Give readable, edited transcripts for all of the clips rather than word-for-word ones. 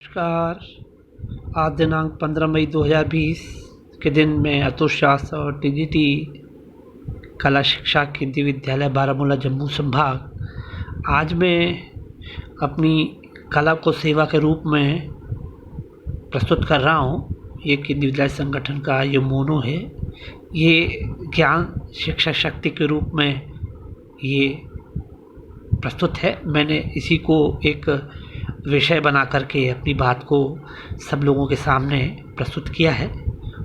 नमस्कार। आज दिनांक 15 मई 2020 के दिन मैं अतुल शास्त्र और टीजीटी कला शिक्षा केंद्रीय विद्यालय बारामूला जम्मू संभाग आज मैं अपनी कला को सेवा के रूप में प्रस्तुत कर रहा हूँ। ये केंद्रीय विद्यालय संगठन का ये मोनो है। ये ज्ञान शिक्षा शक्ति के रूप में ये प्रस्तुत है। मैंने इसी को एक विषय बना करके अपनी बात को सब लोगों के सामने प्रस्तुत किया है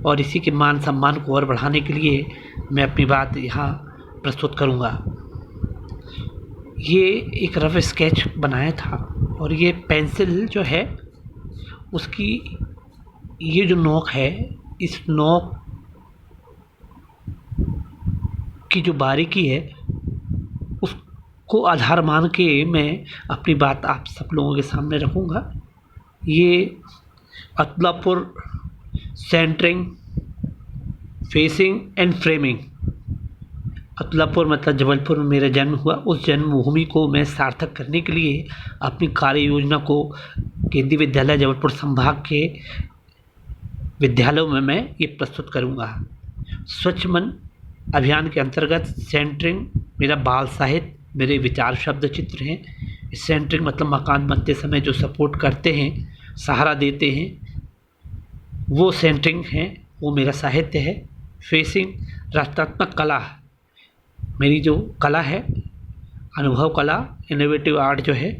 और इसी के मान सम्मान को और बढ़ाने के लिए मैं अपनी बात यहाँ प्रस्तुत करूँगा। ये एक रफ स्केच बनाया था और ये पेंसिल जो है उसकी ये जो नोक है, इस नोक की जो बारीकी है को आधार मान के मैं अपनी बात आप सब लोगों के सामने रखूँगा। ये अतलापुर सेंटरिंग, फेसिंग एंड फ्रेमिंग। अतलापुर मतलब जबलपुर में मेरा जन्म हुआ। उस जन्मभूमि को मैं सार्थक करने के लिए अपनी कार्य योजना को केंद्रीय विद्यालय जबलपुर संभाग के विद्यालयों में मैं ये प्रस्तुत करूँगा। स्वच्छ मन अभियान के अंतर्गत सेंटरिंग मेरा बाल साहित्य, मेरे विचार शब्द चित्र हैं। सेंटरिंग मतलब मकान बनते समय जो सपोर्ट करते हैं, सहारा देते हैं, वो सेंटरिंग है, वो मेरा साहित्य है। फेसिंग रचनात्मक कला, मेरी जो कला है, अनुभव कला, इनोवेटिव आर्ट जो है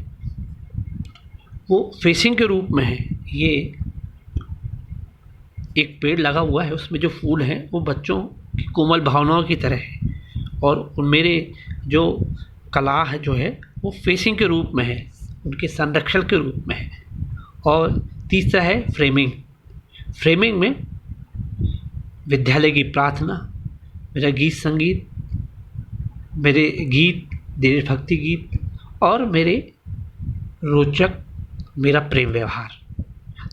वो फेसिंग के रूप में है। ये एक पेड़ लगा हुआ है, उसमें जो फूल हैं वो बच्चों की कोमल भावनाओं की तरह है और मेरे जो कला है जो है वो फेसिंग के रूप में है, उनके संरक्षण के रूप में है। और तीसरा है फ्रेमिंग। फ्रेमिंग में विद्यालय की प्रार्थना, मेरा गीत संगीत, मेरे गीत, देशभक्ति गीत और मेरे रोचक मेरा प्रेम व्यवहार।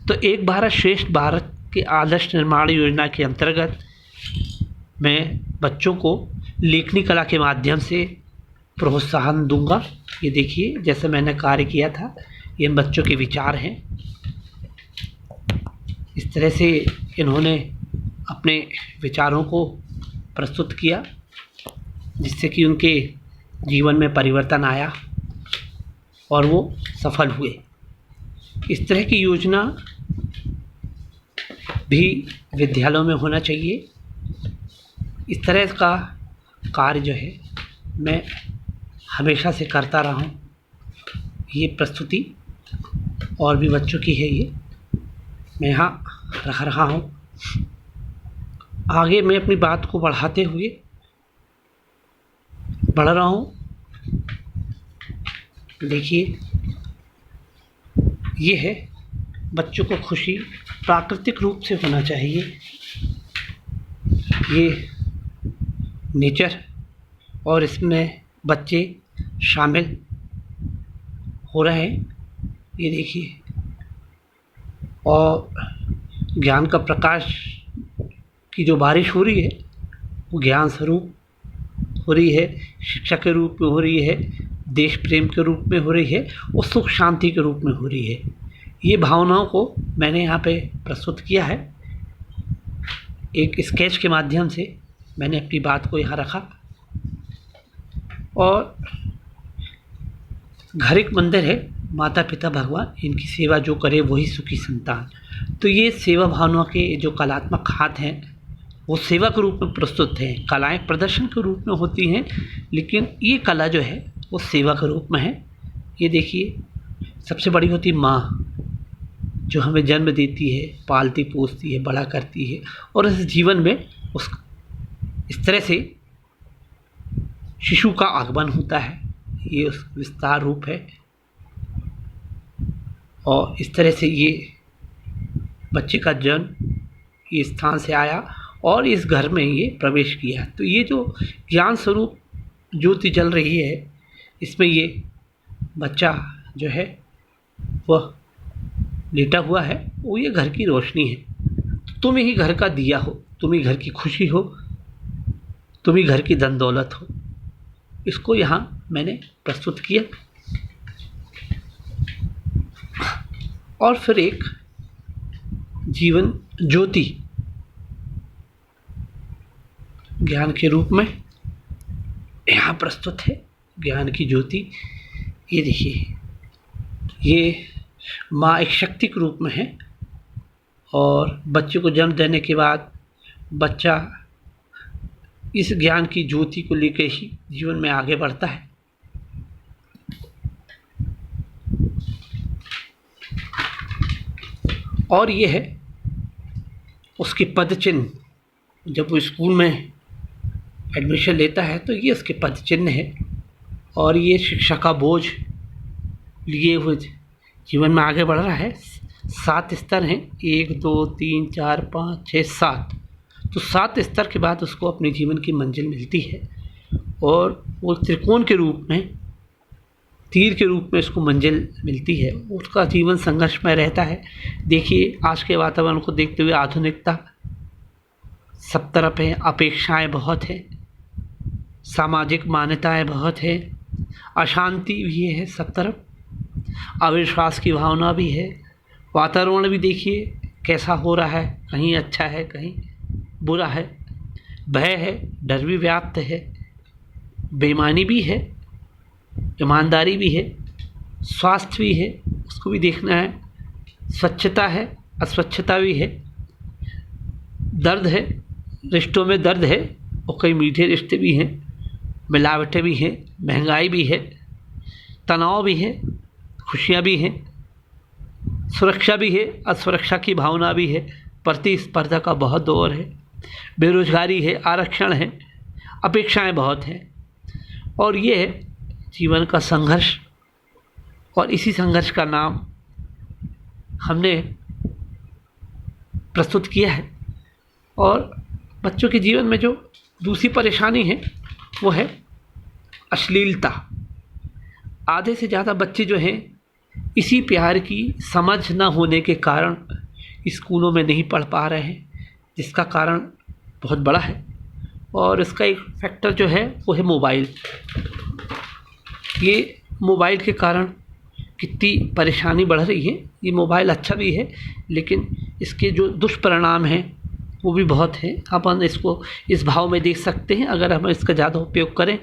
तो एक भारत श्रेष्ठ भारत के आदर्श निर्माण योजना के अंतर्गत मैं बच्चों को लेखनी कला के माध्यम से प्रोत्साहन दूंगा। ये देखिए जैसे मैंने कार्य किया था, ये इन बच्चों के विचार हैं। इस तरह से इन्होंने अपने विचारों को प्रस्तुत किया जिससे कि उनके जीवन में परिवर्तन आया और वो सफल हुए। इस तरह की योजना भी विद्यालयों में होना चाहिए। इस तरह का कार्य जो है मैं हमेशा से करता रहा हूँ। ये प्रस्तुति और भी बच्चों की है, ये मैं यहाँ रख रहा हूँ। आगे मैं अपनी बात को बढ़ाते हुए बढ़ रहा हूँ। देखिए ये है, बच्चों को खुशी प्राकृतिक रूप से होना चाहिए। ये नेचर और इसमें बच्चे शामिल हो रहे हैं, ये देखिए। और ज्ञान का प्रकाश की जो बारिश हो रही है वो ज्ञान स्वरूप हो रही है, शिक्षा के रूप में हो रही है, देश प्रेम के रूप में हो रही है और सुख शांति के रूप में हो रही है। ये भावनाओं को मैंने यहाँ पे प्रस्तुत किया है। एक स्केच के माध्यम से मैंने अपनी बात को यहाँ रखा। और घर एक मंदिर है, माता पिता भगवान, इनकी सेवा जो करे वही सुखी संतान। तो ये सेवा भावना के जो कलात्मक हाथ हैं वो सेवा के रूप में प्रस्तुत हैं। कलाएं प्रदर्शन के रूप में होती हैं लेकिन ये कला जो है वो सेवा के रूप में है। ये देखिए, सबसे बड़ी होती माँ जो हमें जन्म देती है, पालती पोसती है, बड़ा करती है और इस जीवन में उस इस तरह से शिशु का आगमन होता है। ये उस विस्तार रूप है और इस तरह से ये बच्चे का जन्म ये स्थान से आया और इस घर में ये प्रवेश किया। तो ये जो ज्ञान स्वरूप ज्योति जल रही है, इसमें ये बच्चा जो है वह लेटा हुआ है, वो ये घर की रोशनी है। तुम ही घर का दिया हो, तुम ही घर की खुशी हो, तुम ही घर की धन दौलत हो। इसको यहाँ मैंने प्रस्तुत किया और फिर एक जीवन ज्योति ज्ञान के रूप में यहाँ प्रस्तुत है। ज्ञान की ज्योति, ये देखिए, ये माँ एक शक्ति के रूप में है और बच्चे को जन्म देने के बाद बच्चा इस ज्ञान की ज्योति को लेकर ही जीवन में आगे बढ़ता है। और ये है उसके पद चिन्ह। जब वो स्कूल में एडमिशन लेता है तो ये उसके पद चिन्ह है और ये शिक्षा का बोझ लिए हुए जीवन में आगे बढ़ रहा है। 7 स्तर हैं, 1 2 3 4 5 6 7। तो 7 स्तर के बाद उसको अपने जीवन की मंजिल मिलती है और वो त्रिकोण के रूप में, तीर के रूप में उसको मंजिल मिलती है। उसका जीवन संघर्ष में रहता है। देखिए, आज के वातावरण को देखते हुए आधुनिकता सब तरफ है, अपेक्षाएं बहुत हैं, सामाजिक मान्यताएं बहुत है, अशांति भी है सब तरफ, अविश्वास की भावना भी है। वातावरण भी देखिए कैसा हो रहा है, कहीं अच्छा है कहीं बुरा है, भय है, डर भी व्याप्त है, बेईमानी भी है, ईमानदारी भी है, स्वास्थ्य भी है, उसको भी देखना है, स्वच्छता है, अस्वच्छता भी है, दर्द है, रिश्तों में दर्द है और कई मीठे रिश्ते भी हैं, मिलावटें भी हैं, महंगाई भी है, तनाव भी है, खुशियाँ भी हैं, सुरक्षा भी है, असुरक्षा की भावना भी है, प्रतिस्पर्धा का बहुत दौर है, बेरोजगारी है, आरक्षण है, अपेक्षाएं बहुत हैं और ये है जीवन का संघर्ष। और इसी संघर्ष का नाम हमने प्रस्तुत किया है। और बच्चों के जीवन में जो दूसरी परेशानी है वो है अश्लीलता। आधे से ज़्यादा बच्चे जो हैं इसी प्यार की समझ न होने के कारण स्कूलों में नहीं पढ़ पा रहे हैं, जिसका कारण बहुत बड़ा है। और इसका एक फैक्टर जो है वो है मोबाइल। ये मोबाइल के कारण कितनी परेशानी बढ़ रही है। ये मोबाइल अच्छा भी है लेकिन इसके जो दुष्परिणाम हैं वो भी बहुत हैं। अपन इसको इस भाव में देख सकते हैं, अगर हम इसका ज़्यादा उपयोग करें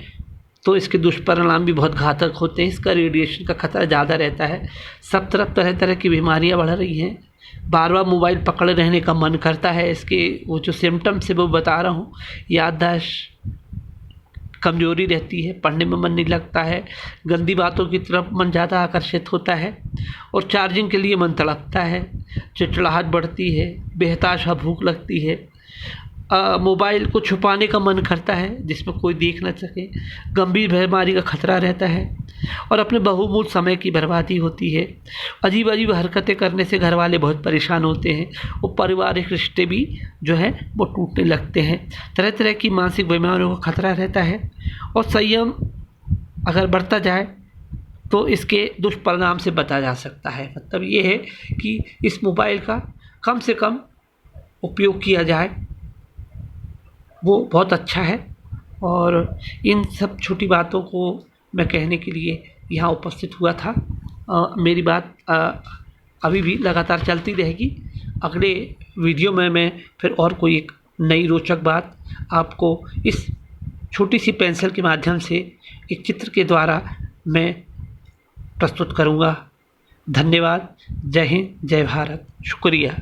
तो इसके दुष्परिणाम भी बहुत घातक होते हैं। इसका रेडिएशन का खतरा ज़्यादा रहता है। सब तरफ तरह तरह की बीमारियां बढ़ रही हैं। बार बार मोबाइल पकड़े रहने का मन करता है। इसके वो जो सिम्टम्स है वो बता रहा हूँ, याददाश्त कमजोरी रहती है, पढ़ने में मन नहीं लगता है, गंदी बातों की तरफ मन ज़्यादा आकर्षित होता है और चार्जिंग के लिए मन तड़पता है, चिड़चिड़ाहट बढ़ती है, बेहताशा भूख लगती है, मोबाइल को छुपाने का मन करता है जिसमें कोई देख न सके, गंभीर बीमारी का खतरा रहता है और अपने बहुमूल्य समय की बर्बादी होती है। अजीब अजीब हरकतें करने से घर वाले बहुत परेशान होते हैं और पारिवारिक रिश्ते भी जो है वो टूटने लगते हैं। तरह तरह की मानसिक बीमारियों का खतरा रहता है और संयम अगर बढ़ता जाए तो इसके दुष्परिणाम से बचा जा सकता है। मतलब ये है कि इस मोबाइल का कम से कम उपयोग किया जाए, वो बहुत अच्छा है। और इन सब छोटी बातों को मैं कहने के लिए यहाँ उपस्थित हुआ था। मेरी बात अभी भी लगातार चलती रहेगी। अगले वीडियो में मैं फिर और कोई एक नई रोचक बात आपको इस छोटी सी पेंसिल के माध्यम से एक चित्र के द्वारा मैं प्रस्तुत करूँगा। धन्यवाद। जय हिंद, जय भारत। शुक्रिया।